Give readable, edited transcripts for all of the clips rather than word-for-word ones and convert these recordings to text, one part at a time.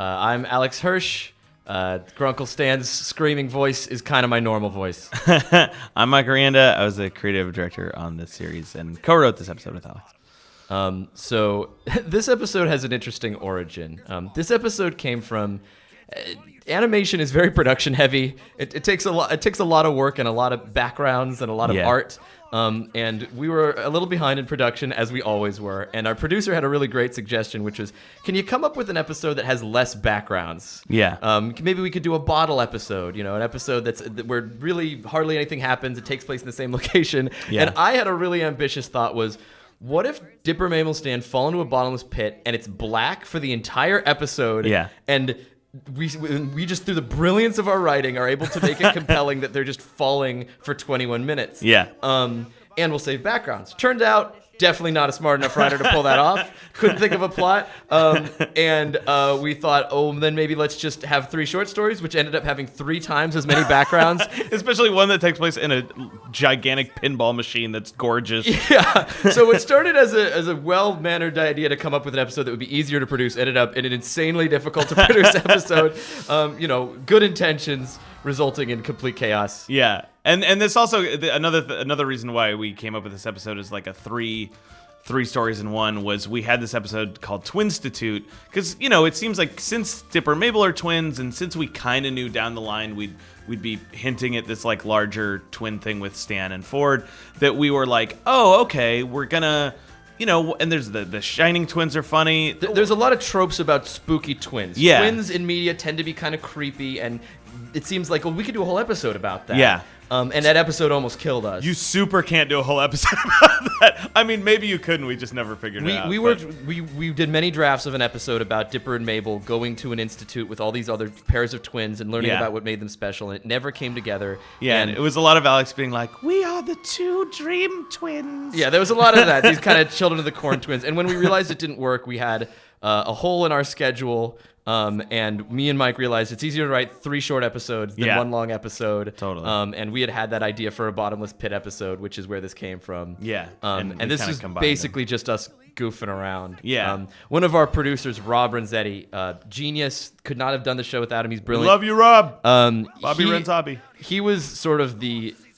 I'm Alex Hirsch. Grunkle Stan's screaming voice is kind of my normal voice. I'm Mike Rianda. I was the creative director on this series and co-wrote this episode with Alex. So this episode has an interesting origin. This episode came from animation is very production heavy. It takes a lot. It takes a lot of work and a lot of backgrounds and a lot of art. And we were a little behind in production, as we always were. And our producer had a really great suggestion, which was, can you come up with an episode that has less backgrounds? Yeah. Maybe we could do a bottle episode, an episode where really hardly anything happens. It takes place in the same location. Yeah. And I had a really ambitious thought was, what if Dipper, Mabel, Stan fall into a bottomless pit and it's black for the entire episode? Yeah. And we just, through the brilliance of our writing, are able to make it compelling that they're just falling for 21 minutes. Yeah. And we'll save backgrounds. Turned out, definitely not a smart enough writer to pull that off. Couldn't think of a plot. And we thought, then maybe let's just have 3 short stories, which ended up having 3 times as many backgrounds. Especially one that takes place in a gigantic pinball machine that's gorgeous. Yeah. So what started as a well-mannered idea to come up with an episode that would be easier to produce ended up in an insanely difficult to produce episode. Good intentions resulting in complete chaos. Yeah. And this also another reason why we came up with this episode is like a three stories in one was we had this episode called Twinstitute because it seems like since Dipper and Mabel are twins and since we kind of knew down the line we'd be hinting at this like larger twin thing with Stan and Ford that we were like, oh, okay, we're gonna and there's the Shining twins are funny. There's a lot of tropes about spooky twins. Yeah. Twins in media tend to be kind of creepy, and it seems like, we could do a whole episode about that. Yeah. And that episode almost killed us. You super can't do a whole episode about that. I mean, maybe you could, and we just never figured it out. We did many drafts of an episode about Dipper and Mabel going to an institute with all these other pairs of twins and learning about what made them special, and it never came together. Yeah, and it was a lot of Alex being like, we are the 2 dream twins. Yeah, there was a lot of that, these kind of children of the corn twins. And when we realized it didn't work, we had a hole in our schedule. And me and Mike realized it's easier to write 3 short episodes than 1 long episode. Totally. And we had that idea for a Bottomless Pit episode, which is where this came from. Yeah. And this is basically just us goofing around. Yeah. One of our producers, Rob Renzetti, genius, could not have done the show without him. He's brilliant. Love you, Rob. Bobby Renzabi. He was sort of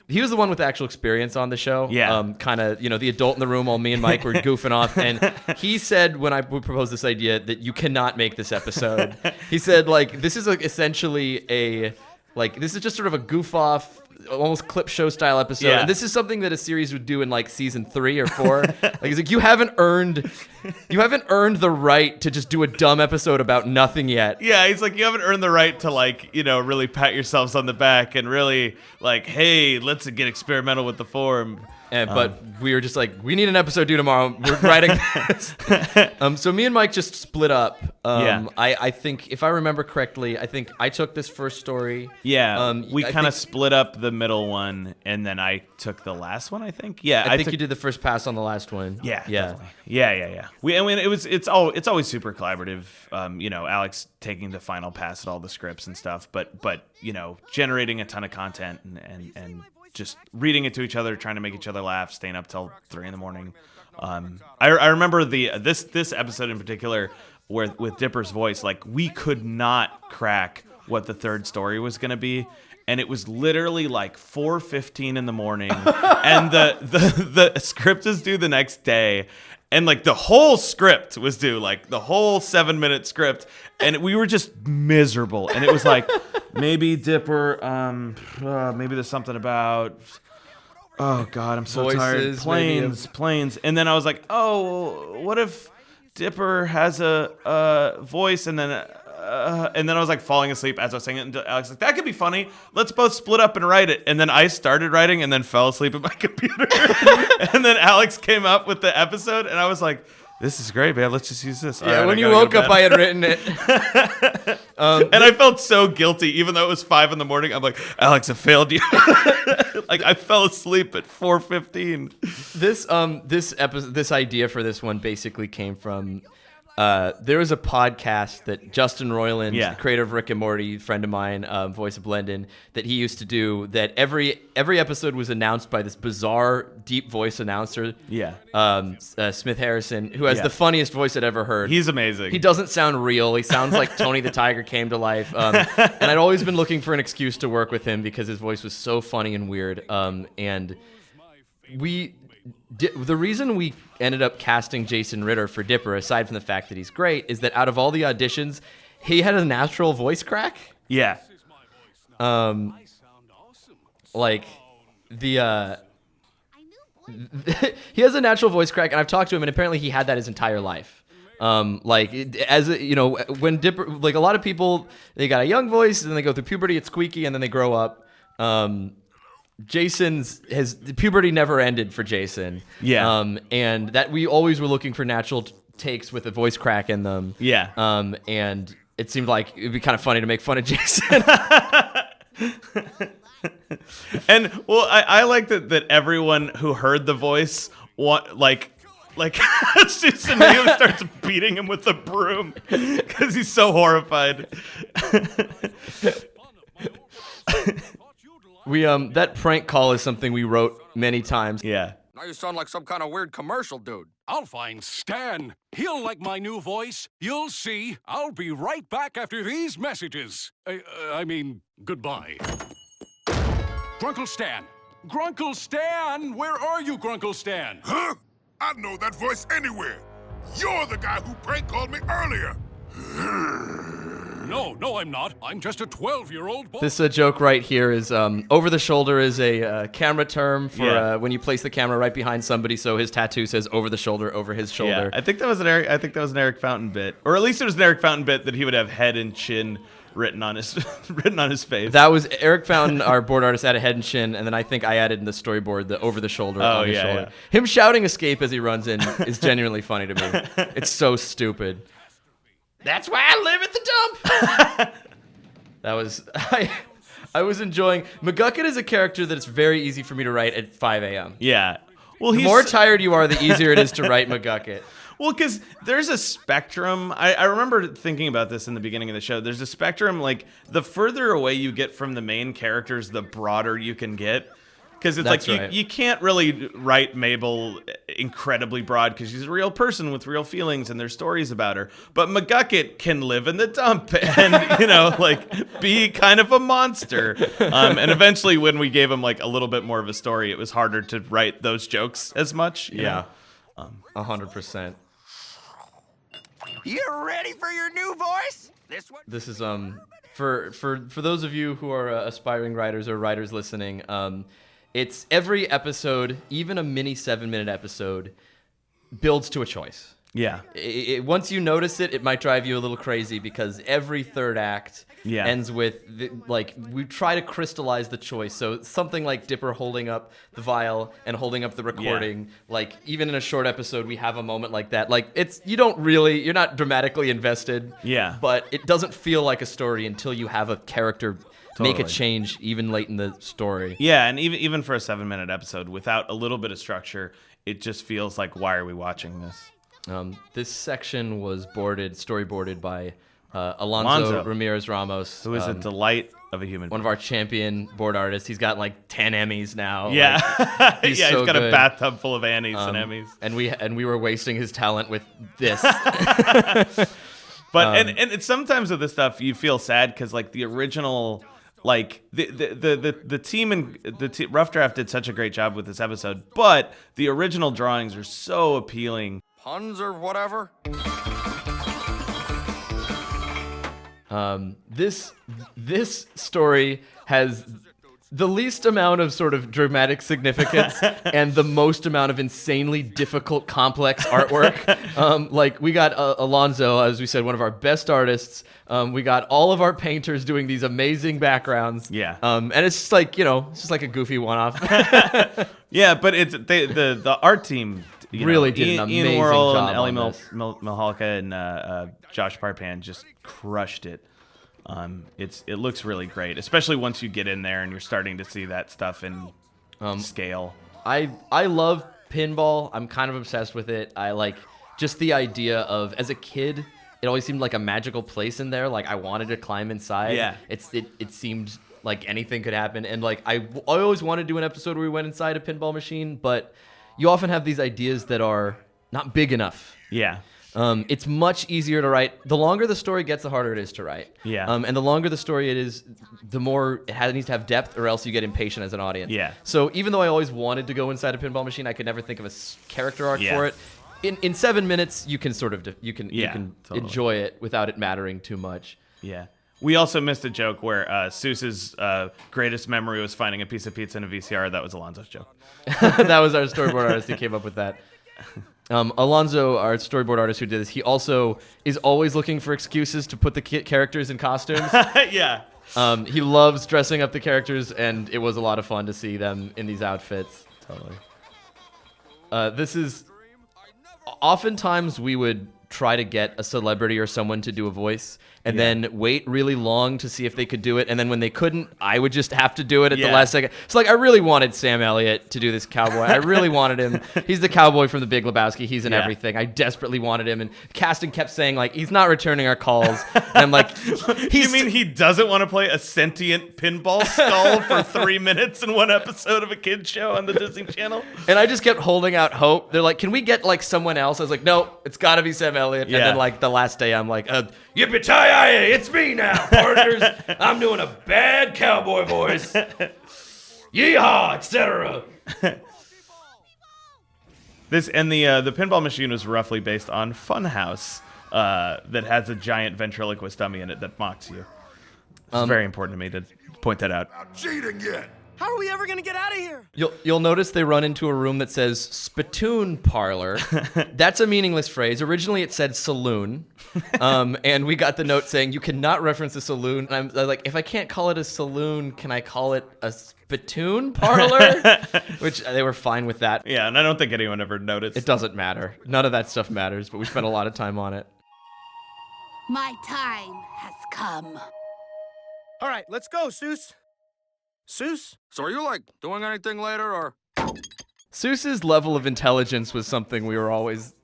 he was the one with actual experience on the show. Yeah. Kind of, the adult in the room while me and Mike were goofing off. And he said, when I proposed this idea, that you cannot make this episode. He said, this is essentially this is just sort of a goof off, almost clip show style episode. Yeah. And this is something that a series would do in season 3 or 4. He's like, you haven't earned the right to just do a dumb episode about nothing yet. Yeah, he's like, you haven't earned the right to really pat yourselves on the back and really hey, let's get experimental with the form. But we were just like, we need an episode due tomorrow. We're writing this. So me and Mike just split up. I think, if I remember correctly, I think I took this first story. Yeah, we kind of split up the middle one, and then I took the last one, I think. Yeah, I think you did the first pass on the last one. Yeah, definitely. Yeah. It's always super collaborative. Alex taking the final pass at all the scripts and stuff, but generating a ton of content and just reading it to each other, trying to make each other laugh, staying up till 3 a.m. I remember this episode in particular where with Dipper's voice, we could not crack what the 3rd story was going to be. And it was literally 4:15 in the morning, and the script is due the next day, and the whole script was due, the whole 7-minute script, and we were just miserable. And it was maybe Dipper, maybe there's something about, oh God, I'm so tired. Planes, and then I was like, oh, what if Dipper has a voice, and then I was falling asleep as I was saying it, and Alex was like, that could be funny. Let's both split up and write it. And then I started writing and then fell asleep at my computer. And then Alex came up with the episode, and I was like, this is great, man. Let's just use this. Yeah, right, when you woke up, I had written it. And I felt so guilty, even though it was 5 a.m. I'm like, Alex, I failed you. I fell asleep at 4:15. This idea for this one basically came from There was a podcast that Justin Roiland, Yeah. the creator of Rick and Morty, friend of mine, voice of Blendon, that he used to do, that every episode was announced by this bizarre deep voice announcer, Yeah. Smith Harrison, who has Yeah. the funniest voice I'd ever heard. He's amazing. He doesn't sound real. He sounds like Tony the Tiger came to life. And I'd always been looking for an excuse to work with him because his voice was so funny and weird. And the reason we ended up casting Jason Ritter for Dipper, aside from the fact that he's great, is that out of all the auditions, he had a natural voice crack. Yeah. Like the he has a natural voice crack, and I've talked to him, and apparently he had that his entire life. When Dipper, like a lot of people, they got a young voice, and then they go through puberty, it's squeaky, and then they grow up. Puberty never ended for Jason. Yeah. And that we always were looking for natural takes with a voice crack in them. Yeah. And it seemed like it'd be kind of funny to make fun of Jason. And well, I like that everyone who heard the voice just immediately starts beating him with the broom because he's so horrified. That prank call is something we wrote many times. Yeah. Now you sound like some kind of weird commercial dude. I'll find Stan. He'll like my new voice. You'll see. I'll be right back after these messages. I mean, goodbye. Grunkle Stan. Grunkle Stan! Where are you, Grunkle Stan? Huh? I know that voice anywhere. You're the guy who prank called me earlier. No, I'm not. I'm just a 12-year-old boy. This joke right here is over the shoulder is a camera term for when you place the camera right behind somebody. So his tattoo says over the shoulder, over his shoulder. Yeah. I think that was an Eric Fountain bit, or at least it was an Eric Fountain bit that he would have head and chin written on his face. That was Eric Fountain, our board artist, added head and chin, and then I think I added in the storyboard the over the shoulder on his shoulder. Yeah. Him shouting escape as he runs in is genuinely funny to me. It's so stupid. That's why I live at the dump. That was I was enjoying. McGucket is a character that it's very easy for me to write at 5 a.m. Yeah. Well, The more tired you are, the easier it is to write McGucket. Well, because there's a spectrum. I remember thinking about this in the beginning of the show. There's a spectrum, like, the further away you get from the main characters, the broader you can get. Because it's That's like right. you can't really write Mabel incredibly broad because she's a real person with real feelings and there's stories about her. But McGucket can live in the dump and, be kind of a monster. And eventually when we gave him, a little bit more of a story, it was harder to write those jokes as much. You know? 100%. You ready for your new voice? This is for those of you who are aspiring writers or writers listening, it's every episode, even a mini 7-minute episode, builds to a choice. Yeah. Once you notice it, it might drive you a little crazy because every third act ends with we try to crystallize the choice. So something like Dipper holding up the vial and holding up the recording. Like even in a short episode, we have a moment like that. Like you're not dramatically invested. Yeah. But it doesn't feel like a story until you have a character make a change even late in the story. Yeah, and even for a 7-minute episode, without a little bit of structure, it just feels like, why are we watching this? This section was storyboarded by Alonso Ramirez Ramos, who is a delight of a human being. One of our champion board artists. He's got 10 Emmys now. Yeah, he's he's so got good. a bathtub full of Annies and Emmys. And we were wasting his talent with this. But and it's sometimes with this stuff you feel sad because the original. The team and Rough Draft did such a great job with this episode, but the original drawings are so appealing. Puns or whatever? This story has the least amount of sort of dramatic significance and the most amount of insanely difficult, complex artwork. We got Alonso, as we said, one of our best artists. We got all of our painters doing these amazing backgrounds. Yeah. And it's just it's just like a goofy one-off. Yeah, but it's the art team really did an amazing Ian Worrell job and Ellie on this. Mihalka and Josh Parpan just crushed it. It looks really great, especially once you get in there and you're starting to see that stuff in scale. I love pinball. I'm kind of obsessed with it. just the idea of, as a kid, it always seemed like a magical place in there. Like I wanted to climb inside. Yeah. It seemed like anything could happen. And like I always wanted to do an episode where we went inside a pinball machine, but you often have these ideas that are not big enough. Yeah. It's much easier to write. The longer the story gets, the harder it is to write. Yeah. And the longer the story it is, the more it needs to have depth, or else you get impatient as an audience. Yeah. So even though I always wanted to go inside a pinball machine, I could never think of a character arc for it. In 7 minutes, you can sort of totally enjoy it without it mattering too much. Yeah. We also missed a joke where Seuss's greatest memory was finding a piece of pizza in a VCR. That was Alonzo's joke. That was our storyboard artist who came up with that. Alonzo, our storyboard artist who did this, he also is always looking for excuses to put the characters in costumes. Yeah. He loves dressing up the characters, and it was a lot of fun to see them in these outfits. Totally. This is... Oftentimes, we would try to get a celebrity or someone to do a voice, and then wait really long to see if they could do it. And then when they couldn't, I would just have to do it at the last second. So like, I really wanted Sam Elliott to do this cowboy. I really wanted him. He's the cowboy from The Big Lebowski. He's in everything. I desperately wanted him. And casting kept saying like, he's not returning our calls. And I'm like, you mean he doesn't want to play a sentient pinball skull for 3 minutes in one episode of a kid's show on the Disney Channel? And I just kept holding out hope. They're like, can we get like someone else? I was like, no, it's got to be Sam Elliott. Yeah. And then like the last day, I'm like, yippee-ki-yay, it's me now, partners. I'm doing a bad cowboy voice. Yeehaw, etc. This and the pinball machine was roughly based on Funhouse, that has a giant ventriloquist dummy in it that mocks you. It's very important to me to point that out. Not cheating yet. How are we ever gonna get out of here? You'll notice they run into a room that says spittoon parlor. That's a meaningless phrase. Originally it said saloon. And we got the note saying you cannot reference a saloon. And I was like, if I can't call it a saloon, can I call it a spittoon parlor? Which they were fine with that. Yeah, and I don't think anyone ever noticed. It doesn't matter. None of that stuff matters, but we spent a lot of time on it. My time has come. All right, let's go, Seuss. Seuss? So are you, like, doing anything later, or? Seuss's level of intelligence was something we were always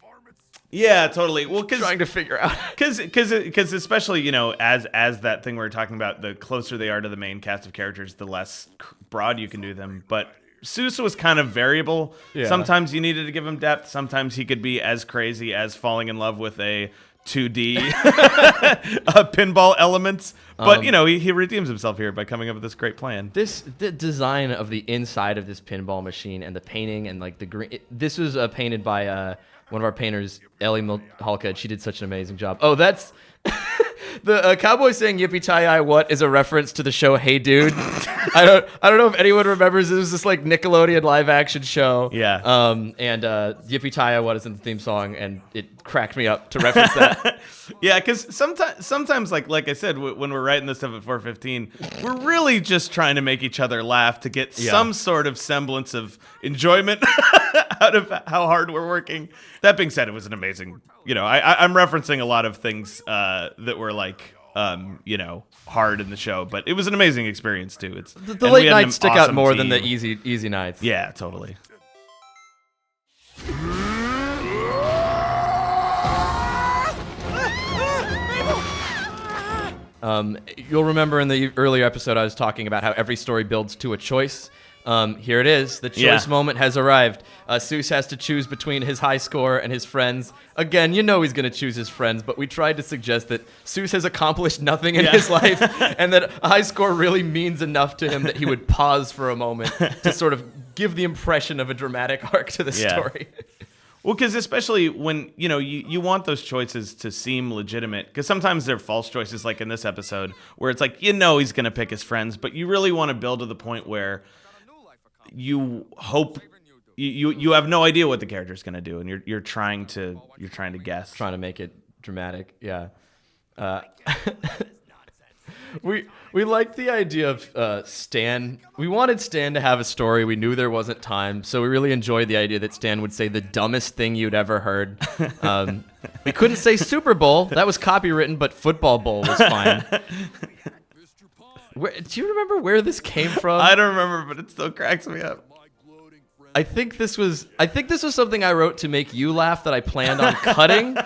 Yeah, totally. Well, trying to figure out. Because especially, you know, as that thing we were talking about, the closer they are to the main cast of characters, the less broad you can do them. But Seuss was kind of variable. Yeah. Sometimes you needed to give him depth. Sometimes he could be as crazy as falling in love with a 2D pinball elements. But, you know, he redeems himself here by coming up with this great plan. The design of the inside of this pinball machine and the painting and like the green. This was painted by one of our painters, Ellie Halka. She did such an amazing job. Oh, that's the cowboy saying "yippee-ki-yay what" is a reference to the show Hey Dude. I don't know if anyone remembers. It was this like Nickelodeon live action show. Yeah. And "yippee-ki-yay what" is in the theme song, and it cracked me up to reference that. Yeah, because sometimes like I said, when we're writing this stuff at 4:15, we're really just trying to make each other laugh to get some sort of semblance of enjoyment out of how hard we're working. That being said, it was an amazing, you know, I'm referencing a lot of things that were like, you know, hard in the show, but it was an amazing experience too. It's the late nights stick out more than the easy nights. Yeah, totally. You'll remember in the earlier episode I was talking about how every story builds to a choice. Here it is. The choice moment has arrived. Seuss has to choose between his high score and his friends. Again, you know he's going to choose his friends, but we tried to suggest that Seuss has accomplished nothing in his life and that a high score really means enough to him that he would pause for a moment to sort of give the impression of a dramatic arc to the story. Well, because especially when, you know, you want those choices to seem legitimate, because sometimes they're false choices, like in this episode, where it's like, you know, he's going to pick his friends, but you really want to build to the point where you hope you have no idea what the character's going to do, and you're trying to guess, trying to make it dramatic. Yeah. We liked the idea of Stan. We wanted Stan to have a story. We knew there wasn't time, so we really enjoyed the idea that Stan would say the dumbest thing you'd ever heard. We couldn't say Super Bowl. That was copywritten, but Football Bowl was fine. Do you remember where this came from? I don't remember, but it still cracks me up. I think this was something I wrote to make you laugh that I planned on cutting,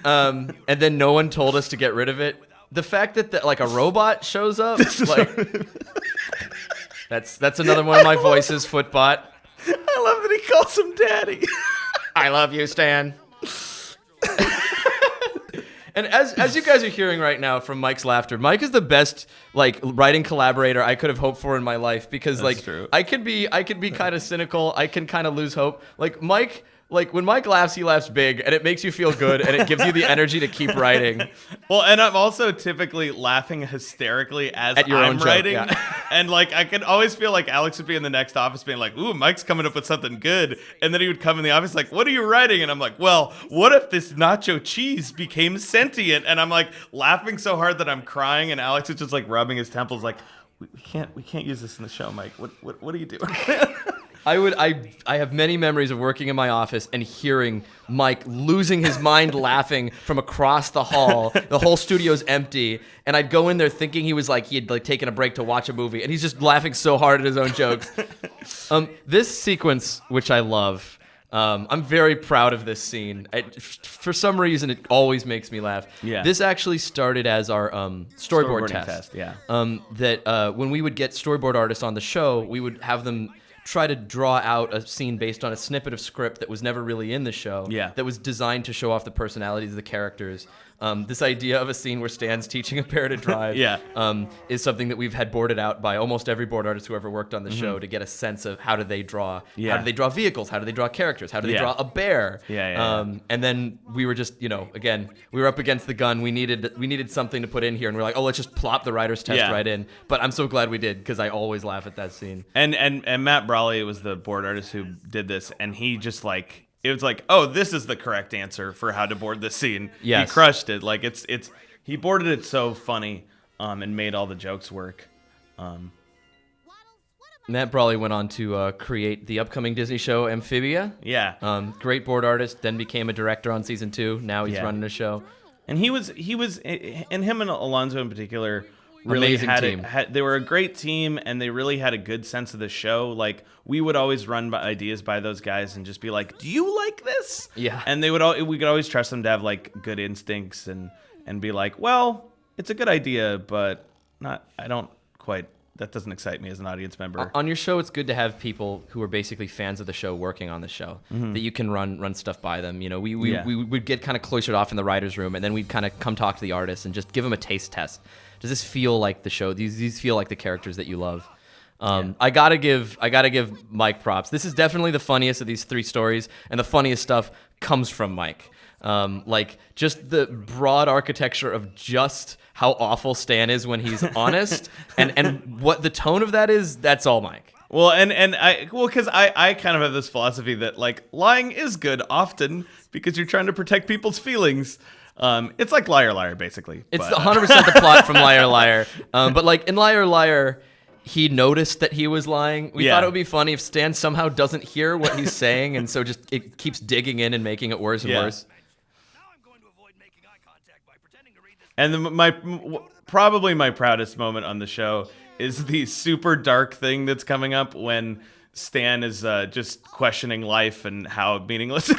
and then no one told us to get rid of it. The fact that like a robot shows up, like that's another one of my voices, Footbot. I love that he calls him Daddy. I love you, Stan. And as you guys are hearing right now from Mike's laughter, Mike is the best like writing collaborator I could have hoped for in my life because That's like true. I could be kind of cynical. I can kind of lose hope. Like Mike, like when Mike laughs, he laughs big, and it makes you feel good, and it gives you the energy to keep writing. Well, and I'm also typically laughing hysterically as At your I'm own joke, writing, yeah. and like I can always feel like Alex would be in the next office being like, "Ooh, Mike's coming up with something good," and then he would come in the office like, "What are you writing?" And I'm like, "Well, what if this nacho cheese became sentient?" And I'm like laughing so hard that I'm crying, and Alex is just like rubbing his temples like, "We can't use this in the show, Mike. What are you doing?" I have many memories of working in my office and hearing Mike losing his mind laughing from across the hall. The whole studio's empty, and I'd go in there thinking he had like taken a break to watch a movie, and he's just laughing so hard at his own jokes. This sequence, which I love, I'm very proud of this scene. For some reason, it always makes me laugh. Yeah. This actually started as our storyboard Storyboarding test. yeah. That when we would get storyboard artists on the show, we would have them try to draw out a scene based on a snippet of script that was never really in the show. Yeah. That was designed to show off the personalities of the characters. This idea of a scene where Stan's teaching a bear to drive Yeah. is something that we've had boarded out by almost every board artist who ever worked on the show to get a sense of how do they draw Yeah. how do they draw vehicles, how do they draw characters, how do they Yeah. draw a bear. Yeah. And then we were just, again, we were up against the gun. We needed something to put in here, and we're like, oh, let's just plop the writer's test Yeah. right in. But I'm so glad we did, because I always laugh at that scene. And Matt Brawley was the board artist who did this, and he just like it was like, oh, this is the correct answer for how to board this scene. Yes. He crushed it. Like it's he boarded it so funny, and made all the jokes work. Matt Brawley went on to create the upcoming Disney show Amphibia. Yeah. Great board artist, then became a director on season 2. Now he's Yeah. running a show. And he was, and him and Alonzo in particular, really Amazing team. They were a great team, and they really had a good sense of the show. Like we would always run ideas by those guys and just be like, "Do you like this?" Yeah. And we could always trust them to have like good instincts and be like, "Well, it's a good idea, but that doesn't excite me as an audience member." On your show, it's good to have people who are basically fans of the show working on the show, that you can run stuff by them. We would get kind of cloistered off in the writer's room, and then we'd kind of come talk to the artists and just give them a taste test. Does this feel like the show? These feel like the characters that you love? I gotta give Mike props. This is definitely the funniest of these 3 stories, and the funniest stuff comes from Mike. Like just the broad architecture of just how awful Stan is when he's honest, and what the tone of that is. That's all Mike. Well, because I kind of have this philosophy that like lying is good often because you're trying to protect people's feelings. It's like Liar Liar basically. It's 100% the plot from Liar Liar. But like in Liar Liar, he noticed that he was lying. We thought it would be funny if Stan somehow doesn't hear what he's saying, and so just it keeps digging in and making it worse and worse. And probably my proudest moment on the show is the super dark thing that's coming up when Stan is just questioning life and how meaningless it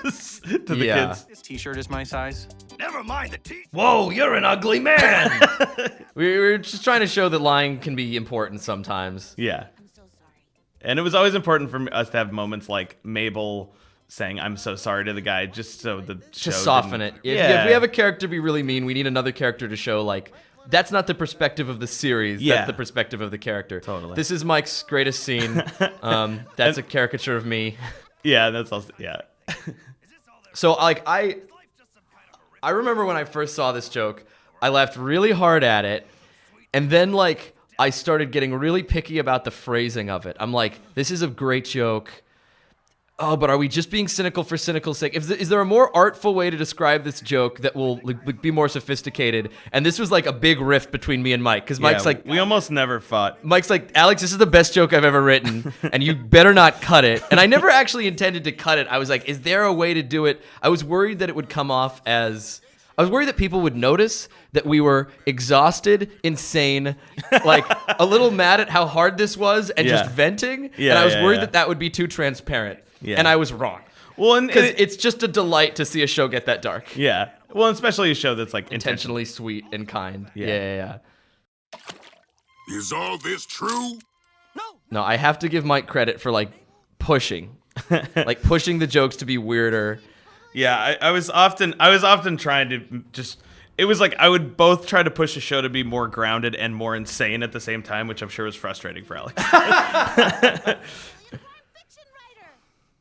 is to the kids. This t-shirt is my size. Never mind the t-shirt. Whoa, you're an ugly man. we were just trying to show that lying can be important sometimes. Yeah. And it was always important for us to have moments like Mabel saying "I'm so sorry" to the guy, just so the show To soften it. If we have a character be really mean, we need another character to show like that's not the perspective of the series. Yeah. That's the perspective of the character. Totally. This is Mike's greatest scene. That's a caricature of me. Yeah, that's also So like I remember when I first saw this joke, I laughed really hard at it, and then like I started getting really picky about the phrasing of it. I'm like, this is a great joke. Oh, but are we just being cynical for cynical's sake? Is there a more artful way to describe this joke that will like, be more sophisticated? And this was like a big rift between me and Mike, because Mike's like, we almost never fought. Mike's like, Alex, this is the best joke I've ever written, and you better not cut it. And I never actually intended to cut it. I was like, is there a way to do it? I was worried that it would come off as... I was worried that people would notice that we were exhausted, insane, like a little mad at how hard this was and just venting. Yeah, and I was worried yeah. that would be too transparent. Yeah. And I was wrong. Well, and Because it's just a delight to see a show get that dark. yeah. Well, especially a show that's like Intentionally sweet and kind. Yeah. Yeah. Is all this true? No, I have to give Mike credit for like pushing. Like pushing the jokes to be weirder. Yeah, I was often trying to just. It was like I would both try to push the show to be more grounded and more insane at the same time, which I'm sure was frustrating for Alex.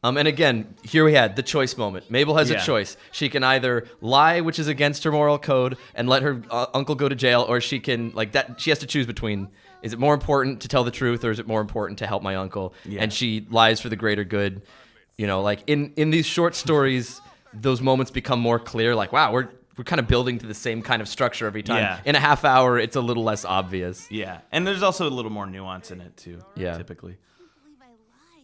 And again, here we had the choice moment. Mabel has a choice. She can either lie, which is against her moral code, and let her uncle go to jail, or she can like that. She has to choose between: is it more important to tell the truth, or is it more important to help my uncle? Yeah. And she lies for the greater good. You know, like in these short stories, those moments become more clear. Like, wow, we're kind of building to the same kind of structure every time. Yeah. In a half hour, it's a little less obvious. Yeah, and there's also a little more nuance in it too. Yeah. Typically.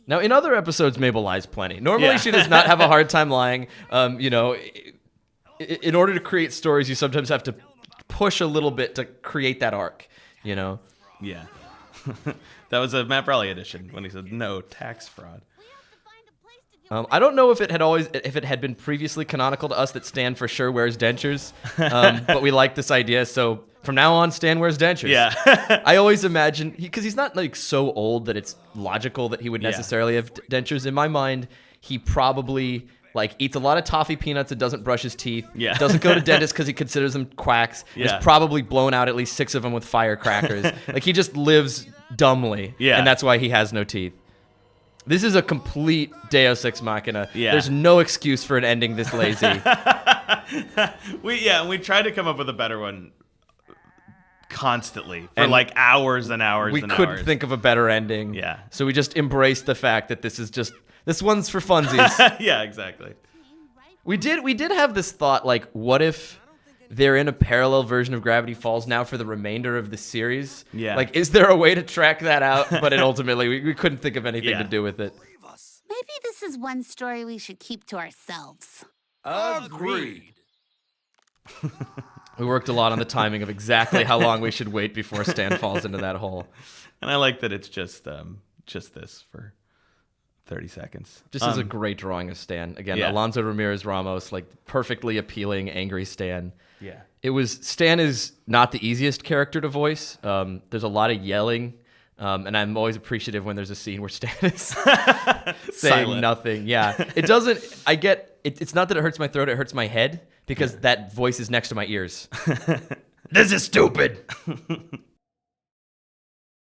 Now, in other episodes, Mabel lies plenty. Normally, she does not have a hard time lying. You know, in order to create stories, you sometimes have to push a little bit to create that arc, you know? Yeah. That was a Matt Brawley edition when he said no tax fraud. I don't know if it had been previously canonical to us that Stan for sure wears dentures, but we like this idea. So from now on, Stan wears dentures. Yeah. I always imagine because he's not like so old that it's logical that he would necessarily have dentures. In my mind, he probably like eats a lot of toffee peanuts and doesn't brush his teeth. Yeah. Doesn't go to dentists because he considers them quacks. Yeah. Has probably blown out at least 6 of them with firecrackers. Like he just lives dumbly. Yeah. And that's why he has no teeth. This is a complete Deus Ex Machina. Yeah. There's no excuse for an ending this lazy. We tried to come up with a better one constantly for like hours and hours We and couldn't hours. think of a better ending. Yeah. So we just embraced the fact that this one's for funsies. Yeah, exactly. We did have this thought, like, what if they're in a parallel version of Gravity Falls now for the remainder of the series? Yeah. Like, is there a way to track that out? But ultimately, we couldn't think of anything to do with it. Maybe this is one story we should keep to ourselves. Agreed. We worked a lot on the timing of exactly how long we should wait before Stan falls into that hole. And I like that it's just this for 30 seconds. Just as a great drawing of Stan. Again, Yeah. Alonso Ramirez Ramos, like perfectly appealing, angry Stan. Yeah. Stan is not the easiest character to voice. There's a lot of yelling, and I'm always appreciative when there's a scene where Stan is saying Silent. nothing. Yeah, it doesn't. I get. It's not that it hurts my throat; it hurts my head because that voice is next to my ears. This is stupid.